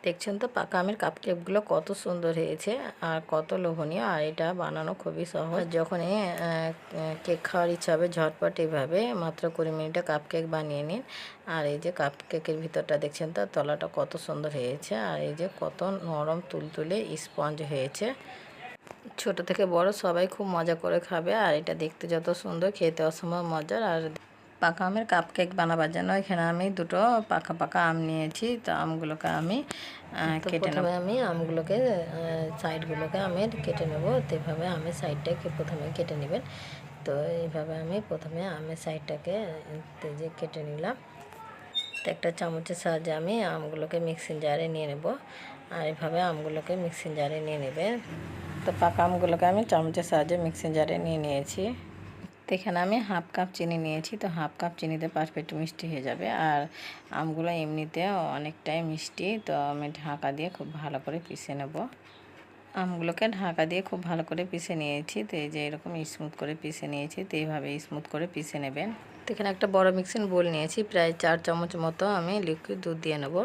দেখছেন তো পাকা আমের কাপকেকগুলো কত সুন্দর হয়েছে আর কত লোভনীয়। আর এটা বানানো খুবই সহজ। যখনই কেক খাওয়ার ইচ্ছা হবে ঝটপট এভাবে মাত্র 20 মিনিটে কাপকেক বানিয়ে নিন। আর এই যে কাপকেকের ভিতরটা দেখছেন তো তলাটা কত সুন্দর হয়েছে, আর এই যে কত নরম তুলতুলে স্পঞ্জ হয়েছে। ছোট থেকে বড় সবাই খুব মজা করে খাবে। আর এটা দেখতে যত সুন্দর, খেতে অসম্ভব মজার। আর পাকা আমের কাপকেক বানাবার জন্য এখানে আমি দুটো পাকা পাকা আম নিয়েছি। তো আমগুলোকে আমি কেটে নেব। আমি আমগুলোকে সাইডগুলোকে আমের কেটে নেব। তো এইভাবে আমের সাইডটাকে প্রথমে কেটে নেবেন। তো এইভাবে আমি প্রথমে আমের সাইডটাকে যে কেটে নিলাম। তো একটা চামচের সাহায্যে আমি আমগুলোকে মিক্সিং জারে নিয়ে নেব। আর এইভাবে আমগুলোকে মিক্সিং জারে নিয়ে নেবেন। তো পাকা আমগুলোকে আমি চামচের সাহায্যে মিক্সিং জারে নিয়ে নিয়েছি। তো এখানে আমি হাফ কাপ চিনি নিয়েছি। তো হাফ কাপ চিনিতে পারফেক্ট মিষ্টি হয়ে যাবে। আর আমগুলো এমনিতে অনেকটাই মিষ্টি। তো আমি ঢাকা দিয়ে খুব ভালো করে পিষে নেব। আমগুলোকে ঢাকা দিয়ে খুব ভালো করে পিষে নিয়েছি। তো এই যে এরকম স্মুথ করে পিষে নিয়েছি। তো এইভাবে স্মুথ করে পিষে নেবেন। তো এখানে একটা বড় মিক্সিং বোল নিয়েছি। প্রায় 4 চামচ মতো আমি লিকুইড দুধ দিয়ে নেব।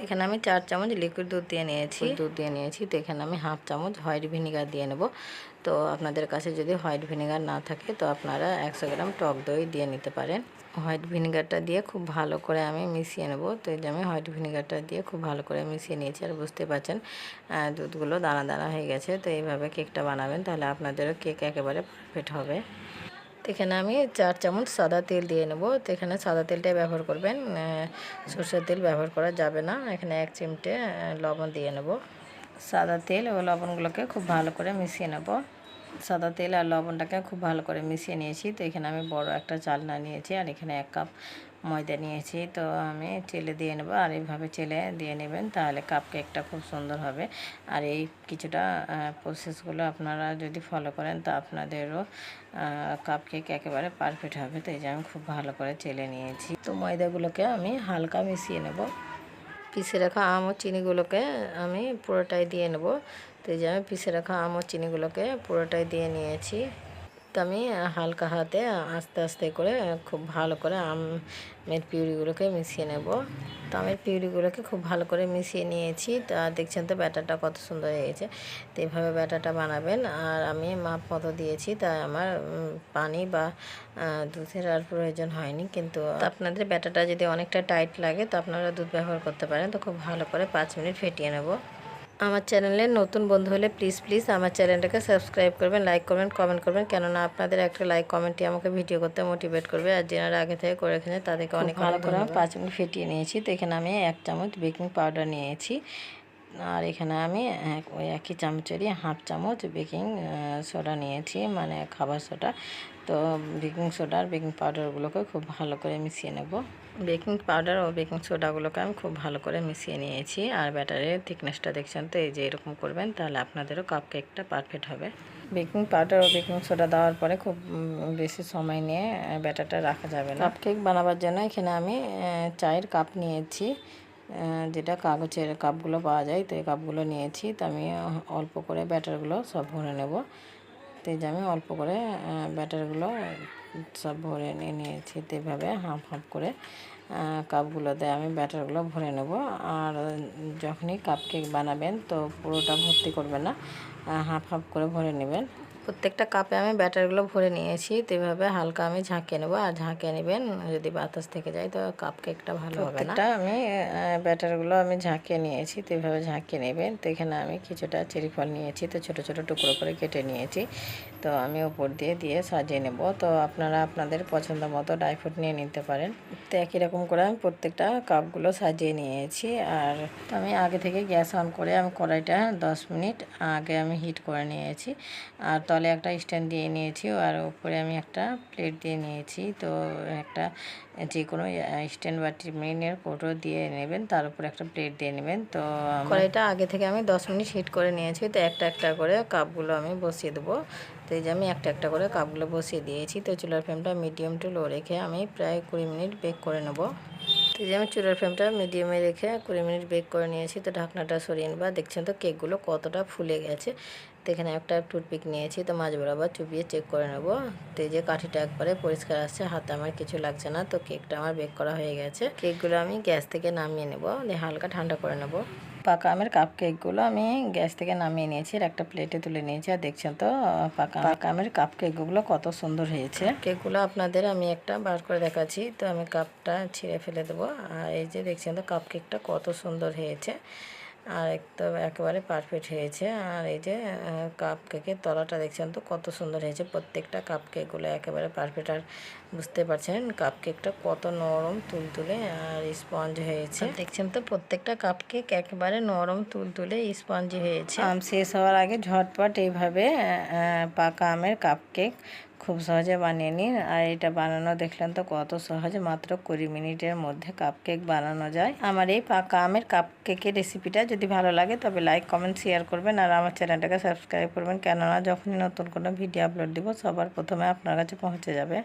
এখানে আমি 4 চামচ লিকুইড দুধ দিয়ে নিয়েছি। তো এখানে আমি হাফ চামচ হোয়াইট ভিনিগার দিয়ে নেব। তো আপনাদের কাছে যদি হোয়াইট ভিনিগার না থাকে তো আপনারা 100 গ্রাম টক দই দিয়ে নিতে পারেন। হোয়াইট ভিনিগারটা দিয়ে খুব ভালো করে আমি মিশিয়ে নেব। তো এই যে আমি হোয়াইট ভিনিগারটা দিয়ে খুব ভালো করে মিশিয়ে নিয়েছি। আর বুঝতে পারছেন দুধগুলো দানা দানা হয়ে গেছে। তো এইভাবে কেকটা বানাবেন, তাহলে আপনাদেরও কেক একেবারে পারফেক্ট হবে। তো এখানে আমি 4 চামচ সাদা তেল দিয়ে নেব। তো এখানে সাদা তেলটাই ব্যবহার করবেন, সরষের তেল ব্যবহার করা যাবে না। এখানে 1 চিমটে লবণ দিয়ে নেব। সাদা তেল ও লবণগুলোকে খুব ভালো করে মিশিয়ে নেব। সাদা তেল আর লবণটাকে খুব ভালো করে মিশিয়ে নিয়েছি। তো এখানে আমি বড় একটা চালনা নিয়েছি। আর এখানে 1 কাপ ময়দা নিয়েছি। তো আমি চেলে দিয়ে নেব। আর এইভাবে চেলে দিয়ে নেবেন, তাহলে কাপ কেকটা খুব সুন্দর হবে। আর এই কিছুটা প্রসেসগুলো আপনারা যদি ফলো করেন তো আপনাদেরও কাপ কেক একেবারে পারফেক্ট হবে। তো এই যে আমি খুব ভালো করে চেলে নিয়েছি। তো ময়দাগুলোকে আমি হালকা মিশিয়ে নেব। পিষে রাখা আম ও চিনিগুলোকে আমি পুরোটাই দিয়ে নেব। তো এই যে আমি পিষে রাখা আম ও চিনিগুলোকে পুরোটাই দিয়ে নিয়েছি। তো আমি হালকা হাতে আস্তে আস্তে করে খুব ভালো করে আমের পিউরিগুলোকে মিশিয়ে নেব। তো আমের পিউরিগুলোকে খুব ভালো করে মিশিয়ে নিয়েছি। তা দেখছেন তো ব্যাটারটা কত সুন্দর হয়েছে। তো এইভাবে ব্যাটারটা বানাবেন। আর আমি মাপ মতো দিয়েছি, তাই আমার পানি বা দুধের আর প্রয়োজন হয়নি। কিন্তু আপনাদের ব্যাটারটা যদি অনেকটা টাইট লাগে তো আপনারা দুধ ব্যবহার করতে পারেন। তো খুব ভালো করে 5 মিনিট ফেটিয়ে নেব। আমার চ্যানেলে নতুন বন্ধু হলে প্লিজ আমার চ্যানেলটাকে সাবস্ক্রাইব করবেন, লাইক করবেন, কমেন্ট করবেন। কেননা আপনাদের একটা লাইক কমেন্টই আমাকে ভিডিও করতে মোটিভেট করবে। আর যেনারা আগে থেকে করে রেখেছেন তাদেরকে অনেক ভালো করে 5 মিনিট ফেটিয়ে নিয়েছি। তো এখানে আমি 1 চামচ বেকিং পাউডার নিয়েছি। আর এখানে আমি ওই একই চামচেরই হাফ চামচ বেকিং সোডা নিয়েছি, মানে খাবার সোডা। তো বেকিং সোডা আর বেকিং পাউডারগুলোকে খুব ভালো করে মিশিয়ে নেব। বেকিং পাউডার ও বেকিং সোডাগুলোকে আমি খুব ভালো করে মিশিয়ে নিয়েছি। আর ব্যাটারের থিকনেসটা দেখছেন তো, এই যে এরকম করবেন, তাহলে আপনাদেরও কাপ কেকটা পারফেক্ট হবে। বেকিং পাউডার ও বেকিং সোডা দেওয়ার পরে খুব বেশি সময় নিয়ে ব্যাটারটা রাখা যাবে না। কাপ কেক বানাবার জন্য এখানে আমি চায়ের কাপ নিয়েছি, যেটা কাগজের কাপগুলো পাওয়া যায়। তো এই কাপগুলো নিয়েছি। তো আমি অল্প করে ব্যাটারগুলো সব ভরে নেব। তো এই যে আমি অল্প করে ব্যাটারগুলো সব ভরে নিয়েছি। তো এইভাবে হাফ হাফ করে কাপগুলোতে আমি ব্যাটারগুলো ভরে নেব। আর যখনই কাপ কেক বানাবেন তো পুরোটা ভর্তি করবেন না, হাফ হাফ করে ভরে নেবেন। প্রত্যেকটা কাপে আমি ব্যাটারগুলো ভরে নিয়েছি। তো এইভাবে হালকা আমি ঝাঁকিয়ে নেব। আর ঝাঁকিয়ে নেবেন, যদি বাতাস থেকে যায় তো কাপ কেকটা ভালো হবে না। আমি ব্যাটারগুলো আমি ঝাঁকিয়ে নিয়েছি। তো এইভাবে ঝাঁকিয়ে নেবেন। তো এখানে আমি কিছুটা চেরি ফল নিয়েছি। তো ছোট ছোট টুকরো করে কেটে নিয়েছি। তো আমি ওপর দিয়ে সাজিয়ে নেব। তো আপনারা আপনাদের পছন্দ মতো ড্রাই ফ্রুট নিয়ে নিতে পারেন। তো একই রকম করে আমি প্রত্যেকটা কাপগুলো সাজিয়ে নিয়েছি। আর আমি আগে থেকে গ্যাস অন করে আমি কড়াইটা 10 মিনিট আগে আমি হিট করে নিয়েছি। আর তলে একটা স্ট্যান্ড দিয়ে নিয়েছি। আর উপরে আমি একটা প্লেট দিয়ে নিয়েছি। তো একটা যে কোনো স্ট্যান্ড বা টিফিনের কৌটো দিয়ে নেবেন, তার উপর একটা প্লেট দিয়ে নেবেন। তো কড়াইটা আগে থেকে আমি 10 মিনিট হিট করে নিয়েছি। তো একটা একটা করে কাপগুলো আমি বসিয়ে দেবো। তো এই যে আমি একটা একটা করে কাপগুলো বসিয়ে দিয়েছি। তো চুলার ফ্লেমটা মিডিয়াম টু লো রেখে আমি প্রায় 20 মিনিট বেক করে নেব। তো এই যে আমি চুলার ফ্লেমটা মিডিয়ামে রেখে 20 মিনিট বেক করে নিয়েছি। তো ঢাকনাটা সরিয়ে নেব। দেখছেন তো কেকগুলো কতটা ফুলে গেছে। তো এখানে একটা টুথপিক নিয়েছি, তো মাঝ বরাবর চুপিয়ে চেক করে নেব। তো এই যে কাঠিটা একবারে পরিষ্কার আসছে, হাতে আমার কিছু লাগছে না। তো কেকটা আমার বেক করা হয়ে গেছে। কেকগুলো আমি গ্যাস থেকে নামিয়ে নেব, দিয়ে হালকা ঠান্ডা করে নেব। পাকা আমের কাপ কেকগুলো আমি গ্যাস থেকে নামিয়ে নিয়েছি, আর একটা প্লেটে তুলে নিয়েছি। আর দেখছেন তো পাকা আমের কাপ কেকগুলো কত সুন্দর হয়েছে। কেকগুলো আপনাদের আমি একটা বার করে দেখাচ্ছি। তো আমি কাপটা ছিঁড়ে ফেলে দেবো। আর এই যে দেখছেন তো কাপ কেকটা কত সুন্দর হয়েছে, আর একদম একেবারে পারফেক্ট হয়েছে। আর এই যে কাপ কেকের তলাটা দেখছেন তো কত সুন্দর হয়েছে। প্রত্যেকটা কাপ কেকগুলো একেবারে পারফেক্ট। আর বুঝতে পারছেন কাপ কেকটা কত নরম তুলতুলে আর স্পঞ্জ হয়েছে। দেখছেন তো প্রত্যেকটা কাপ কেক একেবারে নরম তুলতুলে স্পঞ্জি হয়েছে। আম শেষ হওয়ার আগে ঝটপট এইভাবে পাকা আমের কাপ কেক খুব সহজে বানিয়ে নিন। আর এটা বানানো দেখলেন তো কত সহজে, মাত্র 20 মিনিটের মধ্যে কাপ কেক বানানো যায়। আমার এই পাকা আমের কাপ কেকের রেসিপিটা যদি ভালো লাগে তবে লাইক কমেন্ট শেয়ার করবেন, আর আমার চ্যানেলটাকে সাবস্ক্রাইব করবেন, কেননা যখনই নতুন কোনো ভিডিও আপলোড দিব সবার প্রথমে আপনার কাছে পৌঁছে যাবে।